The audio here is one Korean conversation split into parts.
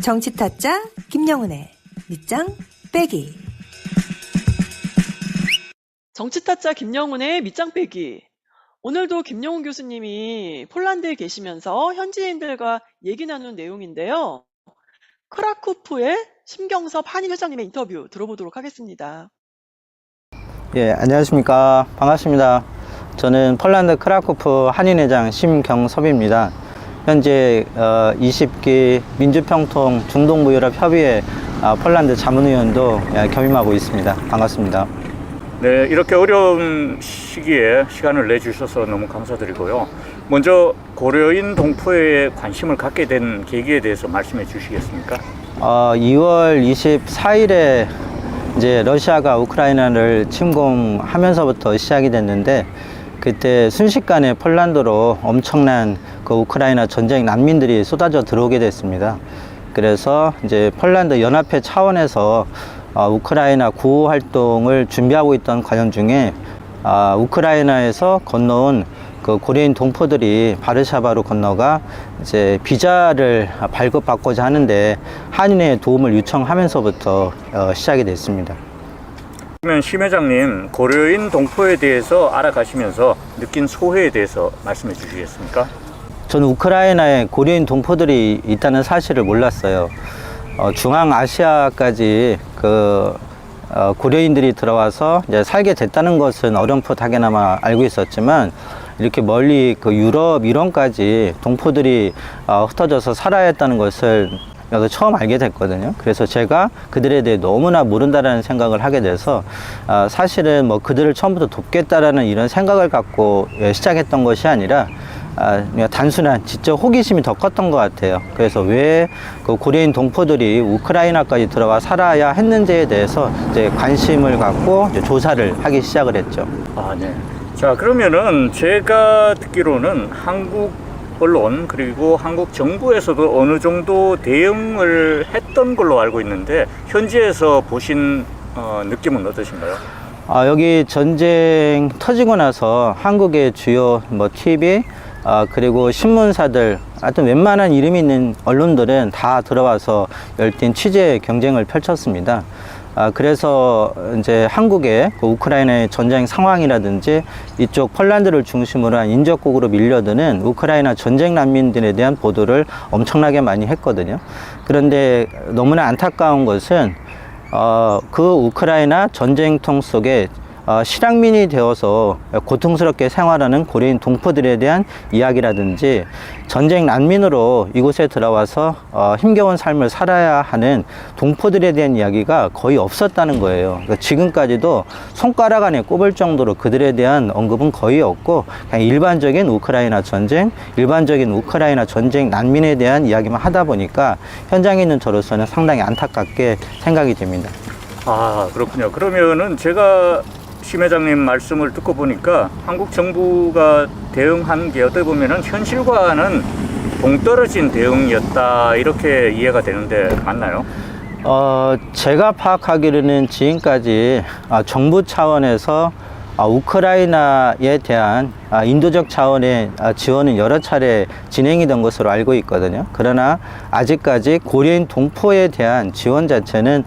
정치타짜 김영훈의 밑장 빼기. 정치타짜 김영훈의 밑장 빼기. 오늘도 김영훈 교수님이 폴란드에 계시면서 현지인들과 얘기 나누는 내용인데요. 크라쿠프의 심경섭 한인 회장님의 인터뷰 들어보도록 하겠습니다. 예, 안녕하십니까. 반갑습니다. 저는 폴란드 크라쿠프 한인회장 심경섭입니다. 현재 20기 민주평통 중동부유럽협의회 폴란드 자문위원도 겸임하고 있습니다. 반갑습니다. 네, 이렇게 어려운 시기에 시간을 내주셔서 너무 감사드리고요. 먼저 고려인 동포에 관심을 갖게 된 계기에 대해서 말씀해 주시겠습니까? 2월 24일에 이제 러시아가 우크라이나를 침공하면서부터 시작이 됐는데, 그때 순식간에 폴란드로 엄청난 그 우크라이나 전쟁 난민들이 쏟아져 들어오게 됐습니다. 그래서 이제 폴란드 연합회 차원에서 우크라이나 구호 활동을 준비하고 있던 과정 중에 우크라이나에서 건너온 그 고려인 동포들이 바르샤바로 건너가 이제 비자를 발급받고자 하는데 한인의 도움을 요청하면서부터 시작이 됐습니다. 그러면 심 회장님, 고려인 동포에 대해서 알아가시면서 느낀 소회에 대해서 말씀해 주시겠습니까? 저는 우크라이나에 고려인 동포들이 있다는 사실을 몰랐어요. 중앙아시아까지 고려인들이 들어와서 이제 살게 됐다는 것은 어렴풋하게나마 알고 있었지만, 이렇게 멀리 유럽 이런까지 동포들이 흩어져서 살아야 했다는 것을 여기서 처음 알게 됐거든요. 그래서 제가 그들에 대해 너무나 모른다라는 생각을 하게 돼서 사실은 뭐 그들을 처음부터 돕겠다라는 이런 생각을 갖고 시작했던 것이 아니라 그냥 단순한 지적 호기심이 더 컸던 것 같아요. 그래서 왜 그 고려인 동포들이 우크라이나까지 들어와 살아야 했는지에 대해서 이제 관심을 갖고 이제 조사를 하기 시작을 했죠. 네. 자, 그러면은 제가 듣기로는 한국 언론 그리고 한국 정부에서도 어느 정도 대응을 했던 걸로 알고 있는데, 현지에서 보신 느낌은 어떠신가요? 여기 전쟁 터지고 나서 한국의 주요 TV 그리고 신문사들, 하여튼 웬만한 이름이 있는 언론들은 다 들어와서 열띤 취재 경쟁을 펼쳤습니다. 그래서 이제 한국의 우크라이나의 전쟁 상황이라든지 이쪽 폴란드를 중심으로 한 인접국으로 밀려드는 우크라이나 전쟁 난민들에 대한 보도를 엄청나게 많이 했거든요. 그런데 너무나 안타까운 것은 그 우크라이나 전쟁통 속에 실향민이 되어서 고통스럽게 생활하는 고려인 동포들에 대한 이야기라든지, 전쟁 난민으로 이곳에 들어와서 힘겨운 삶을 살아야 하는 동포들에 대한 이야기가 거의 없었다는 거예요. 그러니까 지금까지도 손가락 안에 꼽을 정도로 그들에 대한 언급은 거의 없고, 그냥 일반적인 우크라이나 전쟁, 일반적인 우크라이나 전쟁 난민에 대한 이야기만 하다 보니까 현장에 있는 저로서는 상당히 안타깝게 생각이 됩니다. 그렇군요. 그러면은 제가 심 회장님 말씀을 듣고 보니까 한국 정부가 대응한 게 어떻게 보면은 현실과는 동떨어진 대응이었다, 이렇게 이해가 되는데 맞나요? 제가 파악하기로는 지금까지 정부 차원에서 우크라이나에 대한 인도적 차원의 지원은 여러 차례 진행이 된 것으로 알고 있거든요. 그러나 아직까지 고려인 동포에 대한 지원 자체는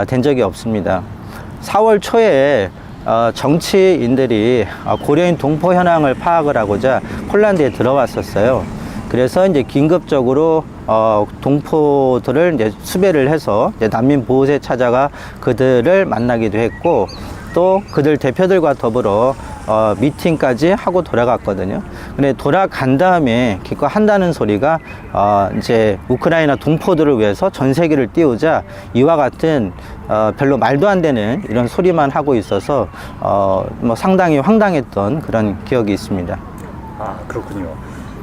된 적이 없습니다. 4월 초에 정치인들이 고려인 동포 현황을 파악을 하고자 폴란드에 들어왔었어요. 그래서 이제 긴급적으로 동포들을 이제 수배를 해서 이제 난민 보호소에 찾아가 그들을 만나기도 했고, 또 그들 대표들과 더불어 미팅까지 하고 돌아갔거든요. 근데 돌아간 다음에 기껏 한다는 소리가 이제 우크라이나 동포들을 위해서 전 세계를 띄우자, 이와 같은 별로 말도 안 되는 이런 소리만 하고 있어서 뭐 상당히 황당했던 그런 기억이 있습니다. 그렇군요.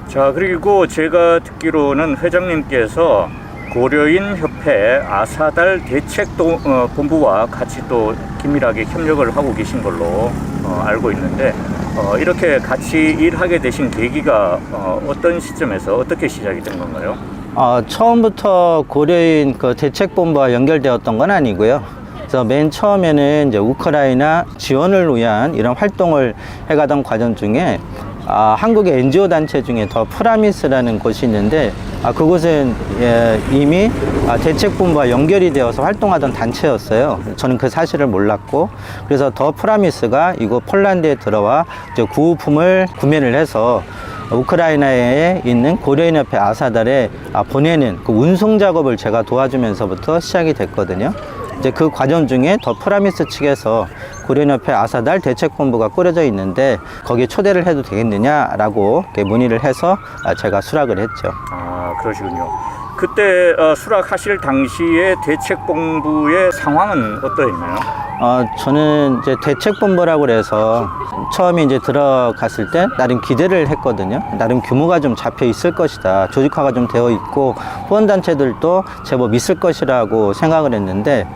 자, 그리고 제가 듣기로는 회장님께서 고려인 협회 아사달 대책본부와 같이 또 긴밀하게 협력을 하고 계신 걸로 알고 있는데, 이렇게 같이 일하게 되신 계기가 어떤 시점에서 어떻게 시작이 된 건가요? 처음부터 고려인 대책본부와 연결되었던 건 아니고요. 그래서 맨 처음에는 이제 우크라이나 지원을 위한 이런 활동을 해가던 과정 중에 한국의 NGO 단체 중에 더 프라미스라는 곳이 있는데 그곳은 이미 대책본부와 연결이 되어서 활동하던 단체였어요. 저는 그 사실을 몰랐고, 그래서 더 프라미스가 이곳 폴란드에 들어와 이제 구호품을 구매를 해서 우크라이나에 있는 고려인협회 아사달에 보내는 그 운송 작업을 제가 도와주면서부터 시작이 됐거든요. 이제 그 과정 중에 더 프라미스 측에서 고려인협회 아사달 대책본부가 꾸려져 있는데 거기에 초대를 해도 되겠느냐라고 이렇게 문의를 해서 제가 수락을 했죠. 아, 그러시군요. 그때 수락하실 당시에 대책본부의 상황은 어떠했나요? 저는 이제 대책본부라고 그래서 처음에 이제 들어갔을 때 나름 기대를 했거든요. 나름 규모가 좀 잡혀 있을 것이다. 조직화가 좀 되어 있고 후원단체들도 제법 있을 것이라고 생각을 했는데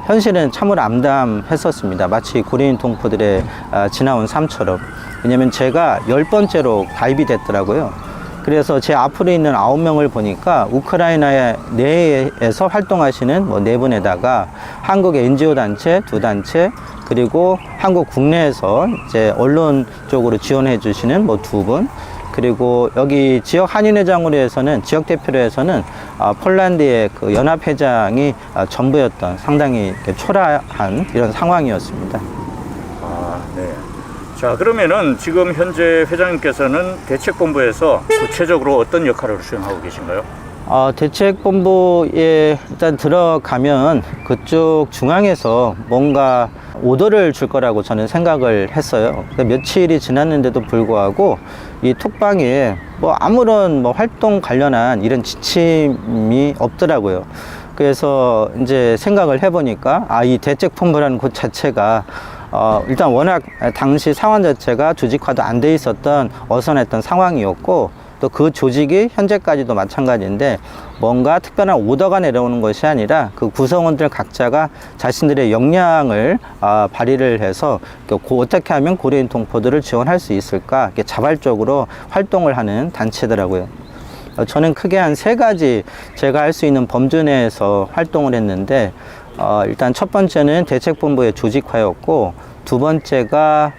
현실은 참으로 암담했었습니다. 마치 고려인 동포들의 지나온 삶처럼. 왜냐면 제가 10번째로 가입이 됐더라고요. 그래서 제 앞으로 있는 9명을 보니까 우크라이나 내에서 활동하시는 뭐 4분에다가 한국의 NGO 단체 2단체, 그리고 한국 국내에서 이제 언론 쪽으로 지원해 주시는 뭐 2분, 그리고 여기 지역 한인회장으로 해서는, 지역 대표로 해서는 폴란드의 그 연합회장이 전부였던 상당히 초라한 이런 상황이었습니다. 아, 네. 자, 그러면은 지금 현재 회장님께서는 대책본부에서 구체적으로 어떤 역할을 수행하고 계신가요? 대책본부에 일단 들어가면 그쪽 중앙에서 뭔가 오더를 줄 거라고 저는 생각을 했어요. 며칠이 지났는데도 불구하고 이 톡방에 뭐 아무런 뭐 활동 관련한 이런 지침이 없더라고요. 그래서 이제 생각을 해보니까 이 대책본부라는 곳 자체가 일단 워낙 당시 상황 자체가 조직화도 안 돼 있었던 어선했던 상황이었고, 또 그 조직이 현재까지도 마찬가지인데 뭔가 특별한 오더가 내려오는 것이 아니라 그 구성원들 각자가 자신들의 역량을 발휘를 해서 어떻게 하면 고려인 동포들을 지원할 수 있을까, 이렇게 자발적으로 활동을 하는 단체더라고요. 저는 크게 한 3가지 제가 할 수 있는 범주 내에서 활동을 했는데, 일단 첫 번째는 대책본부의 조직화였고, 2번째가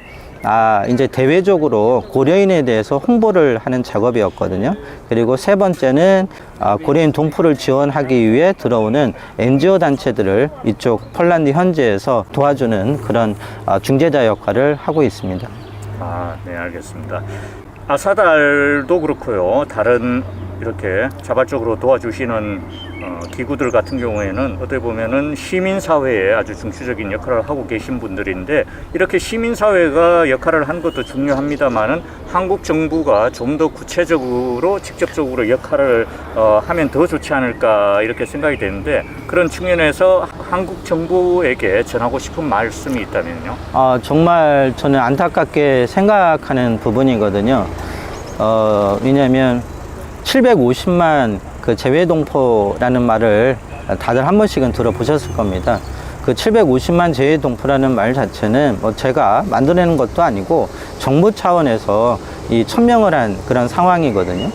이제 대외적으로 고려인에 대해서 홍보를 하는 작업이었거든요. 그리고 3번째는 고려인 동포를 지원하기 위해 들어오는 NGO 단체들을 이쪽 폴란드 현지에서 도와주는 그런 중재자 역할을 하고 있습니다. 네, 알겠습니다. 아사달도 그렇고요. 다른 이렇게 자발적으로 도와주시는 기구들 같은 경우에는 어떻게 보면은 시민사회에 아주 중추적인 역할을 하고 계신 분들인데, 이렇게 시민사회가 역할을 한 것도 중요합니다만은 한국 정부가 좀 더 구체적으로 직접적으로 역할을 하면 더 좋지 않을까 이렇게 생각이 되는데, 그런 측면에서 한국 정부에게 전하고 싶은 말씀이 있다면요? 정말 저는 안타깝게 생각하는 부분이거든요. 왜냐하면 750만 그 재외동포라는 말을 다들 한 번씩은 들어보셨을 겁니다. 그 750만 재외동포라는 말 자체는 뭐 제가 만들어내는 것도 아니고 정부 차원에서 이 천명을 한 그런 상황이거든요.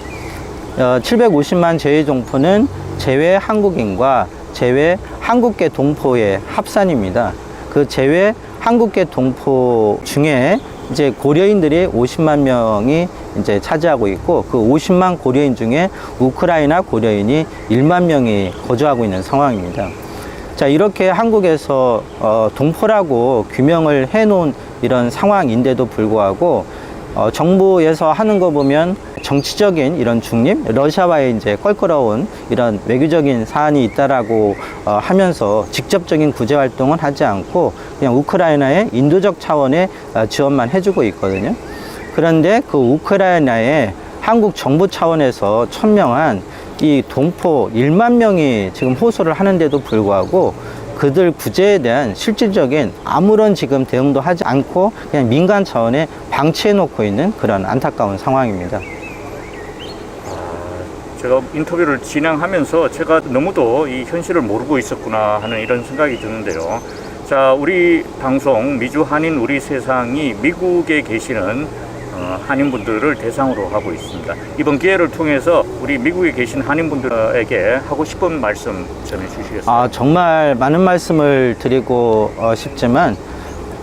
750만 재외동포는 재외 한국인과 재외 한국계 동포의 합산입니다. 그 재외 한국계 동포 중에 이제 고려인들이 50만 명이 이제 차지하고 있고, 그 50만 고려인 중에 우크라이나 고려인이 1만 명이 거주하고 있는 상황입니다. 자, 이렇게 한국에서 동포라고 규명을 해놓은 이런 상황인데도 불구하고 정부에서 하는 거 보면 정치적인 이런 중립, 러시아와의 이제 껄끄러운 이런 외교적인 사안이 있다라고 하면서 직접적인 구제 활동은 하지 않고 그냥 우크라이나의 인도적 차원의 지원만 해주고 있거든요. 그런데 그 우크라이나의 한국 정부 차원에서 천명한 이 동포 1만 명이 지금 호소를 하는데도 불구하고 그들 구제에 대한 실질적인 아무런 지금 대응도 하지 않고 그냥 민간 차원에 방치해 놓고 있는 그런 안타까운 상황입니다. 제가 인터뷰를 진행하면서 제가 너무도 이 현실을 모르고 있었구나 하는 이런 생각이 드는데요. 자, 우리 방송 미주 한인 우리 세상이 미국에 계시는 한인분들을 대상으로 하고 있습니다. 이번 기회를 통해서 우리 미국에 계신 한인분들에게 하고 싶은 말씀 전해주시겠어요? 정말 많은 말씀을 드리고 싶지만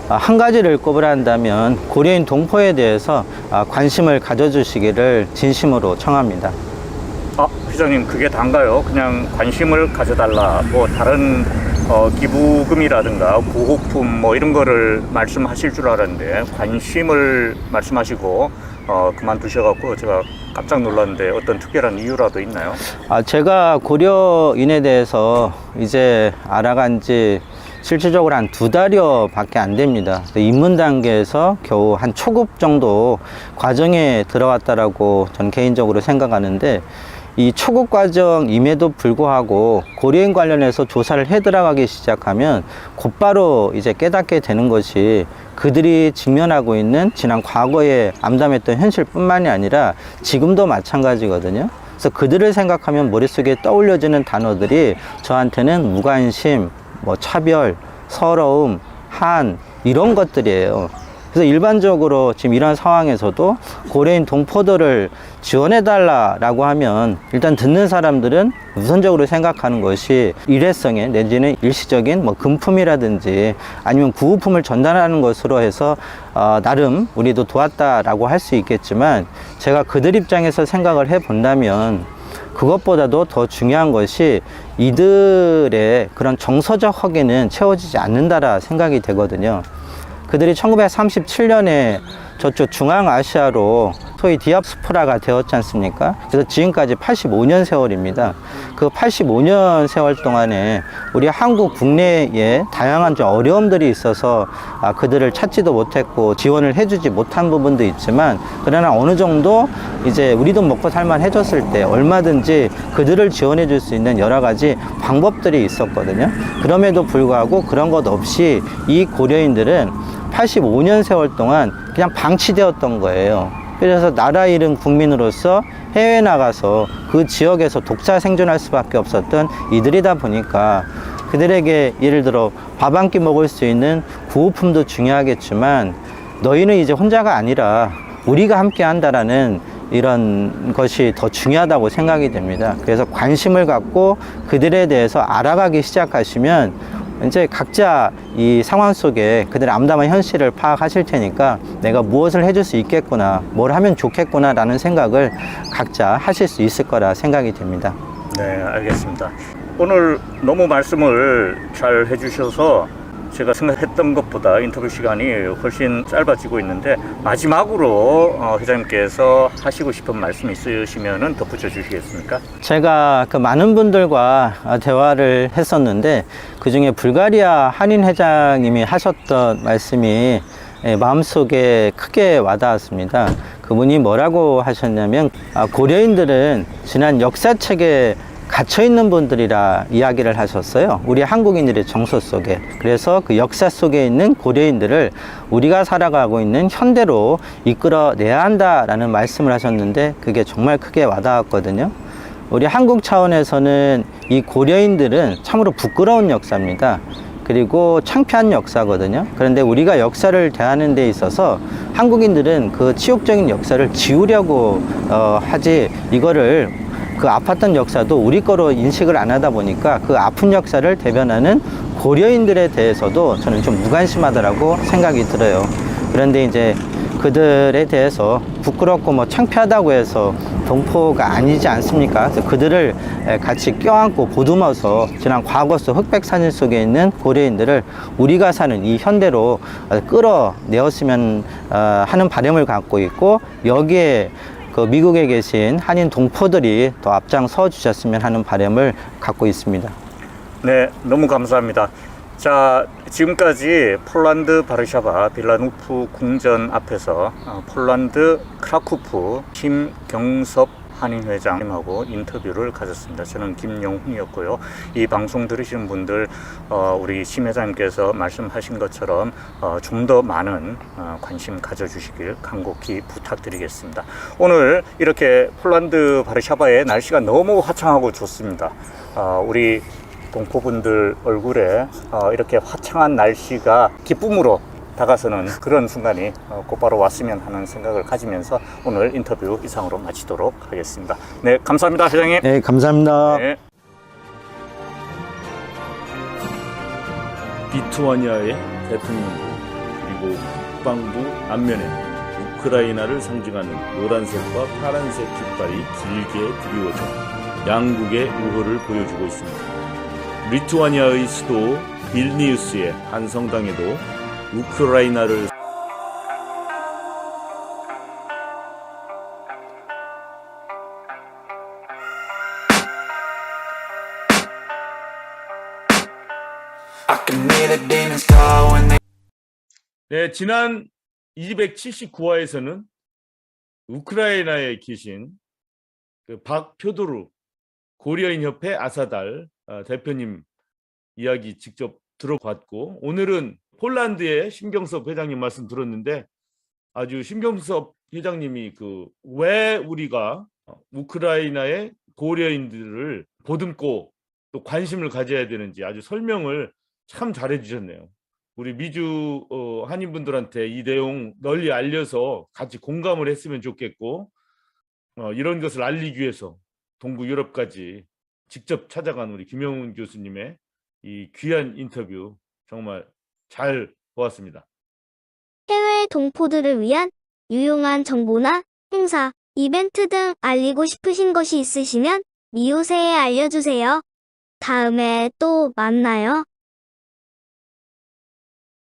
한 가지를 꼽으란다면 고려인 동포에 대해서 관심을 가져주시기를 진심으로 청합니다. 회장님, 그게 다인가요? 그냥 관심을 가져달라, 뭐 다른 기부금이라든가 구호품 뭐 이런 거를 말씀하실 줄 알았는데 관심을 말씀하시고 그만두셔갖고 제가 깜짝 놀랐는데 어떤 특별한 이유라도 있나요? 제가 고려인에 대해서 이제 알아간 지 실질적으로 한 2달여 밖에 안 됩니다. 입문 단계에서 겨우 한 초급 정도 과정에 들어왔다라고 전 개인적으로 생각하는데, 이 초급 과정임에도 불구하고 고려인 관련해서 조사를 해 들어가기 시작하면 곧바로 이제 깨닫게 되는 것이 그들이 직면하고 있는 지난 과거에 암담했던 현실뿐만이 아니라 지금도 마찬가지거든요. 그래서 그들을 생각하면 머릿속에 떠올려지는 단어들이 저한테는 무관심, 뭐 차별, 서러움, 한, 이런 것들이에요. 그래서 일반적으로 지금 이런 상황에서도 고려인 동포들을 지원해달라고 하면 일단 듣는 사람들은 우선적으로 생각하는 것이 일회성의 내지는 일시적인 뭐 금품이라든지 아니면 구호품을 전달하는 것으로 해서 나름 우리도 도왔다라고 할 수 있겠지만, 제가 그들 입장에서 생각을 해본다면 그것보다도 더 중요한 것이 이들의 그런 정서적 허기는 채워지지 않는다라 생각이 되거든요. 그들이 1937년에 저쪽 중앙아시아로 소위 디아스포라가 되었지 않습니까? 그래서 지금까지 85년 세월입니다. 그 85년 세월 동안에 우리 한국 국내에 다양한 좀 어려움들이 있어서 그들을 찾지도 못했고 지원을 해주지 못한 부분도 있지만, 그러나 어느 정도 이제 우리도 먹고 살만 해줬을 때 얼마든지 그들을 지원해 줄 수 있는 여러 가지 방법들이 있었거든요. 그럼에도 불구하고 그런 것 없이 이 고려인들은 85년 세월 동안 그냥 방치되었던 거예요. 그래서 나라 잃은 국민으로서 해외에 나가서 그 지역에서 독자 생존할 수밖에 없었던 이들이다 보니까, 그들에게 예를 들어 밥 한 끼 먹을 수 있는 구호품도 중요하겠지만, 너희는 이제 혼자가 아니라 우리가 함께 한다라는 이런 것이 더 중요하다고 생각이 됩니다. 그래서 관심을 갖고 그들에 대해서 알아가기 시작하시면 이제 각자 이 상황 속에 그들의 암담한 현실을 파악하실 테니까 내가 무엇을 해줄 수 있겠구나, 뭘 하면 좋겠구나 라는 생각을 각자 하실 수 있을 거라 생각이 됩니다. 네, 알겠습니다. 오늘 너무 말씀을 잘 해주셔서 제가 생각했던 것보다 인터뷰 시간이 훨씬 짧아지고 있는데, 마지막으로 회장님께서 하시고 싶은 말씀 있으시면 덧붙여 주시겠습니까? 제가 그 많은 분들과 대화를 했었는데, 그 중에 불가리아 한인 회장님이 하셨던 말씀이 마음속에 크게 와닿았습니다. 그분이 뭐라고 하셨냐면, 고려인들은 지난 역사책에 갇혀있는 분들이라 이야기를 하셨어요. 우리 한국인들의 정서 속에. 그래서 그 역사 속에 있는 고려인들을 우리가 살아가고 있는 현대로 이끌어내야 한다라는 말씀을 하셨는데, 그게 정말 크게 와닿았거든요. 우리 한국 차원에서는 이 고려인들은 참으로 부끄러운 역사입니다. 그리고 창피한 역사거든요. 그런데 우리가 역사를 대하는 데 있어서 한국인들은 그 치욕적인 역사를 지우려고 하지, 이거를 그 아팠던 역사도 우리 거로 인식을 안 하다 보니까 그 아픈 역사를 대변하는 고려인들에 대해서도 저는 좀 무관심하다라고 생각이 들어요. 그런데 이제 그들에 대해서 부끄럽고 뭐 창피하다고 해서 동포가 아니지 않습니까? 그래서 그들을 같이 껴안고 보듬어서 지난 과거 속 흑백 사진 속에 있는 고려인들을 우리가 사는 이 현대로 끌어내었으면 하는 바람을 갖고 있고, 여기에 그 미국에 계신 한인 동포들이 더 앞장서 주셨으면 하는 바람을 갖고 있습니다. 네, 너무 감사합니다. 자, 지금까지 폴란드 바르샤바 빌라누프 궁전 앞에서 폴란드 크라쿠프 김경섭 한인회장님하고 인터뷰를 가졌습니다. 저는 김용훈이었고요. 이 방송 들으시는 분들, 우리 심 회장님께서 말씀하신 것처럼 좀 더 많은 관심 가져주시길 간곡히 부탁드리겠습니다. 오늘 이렇게 폴란드 바르샤바의 날씨가 너무 화창하고 좋습니다. 우리 동포분들 얼굴에 이렇게 화창한 날씨가 기쁨으로 다가서는 그런 순간이 곧바로 왔으면 하는 생각을 가지면서 오늘 인터뷰 이상으로 마치도록 하겠습니다. 네, 감사합니다, 회장님. 네, 감사합니다. 네. 리투아니아의 대통령부 그리고 국방부 앞면에 우크라이나를 상징하는 노란색과 파란색 깃발이 길게 드리워져 양국의 우호를 보여주고 있습니다. 리투아니아의 수도 빌니우스의 한 성당에도 우크라이나를 네, 지난 279화에서는 우크라이나에 계신 그 박표도르 고려인협회 아사달 대표님 이야기 직접 들어봤고, 오늘은 폴란드의 심경섭 회장님 말씀 들었는데, 아주 심경섭 회장님이 왜 우리가 우크라이나의 고려인들을 보듬고 또 관심을 가져야 되는지 아주 설명을 참 잘해 주셨네요. 우리 미주 한인분들한테 이 내용 널리 알려서 같이 공감을 했으면 좋겠고, 이런 것을 알리기 위해서 동부 유럽까지 직접 찾아간 우리 김영훈 교수님의 이 귀한 인터뷰 정말 잘 보았습니다. 해외 동포들을 위한 유용한 정보나 행사, 이벤트 등 알리고 싶으신 것이 있으시면 미오세에 알려주세요. 다음에 또 만나요.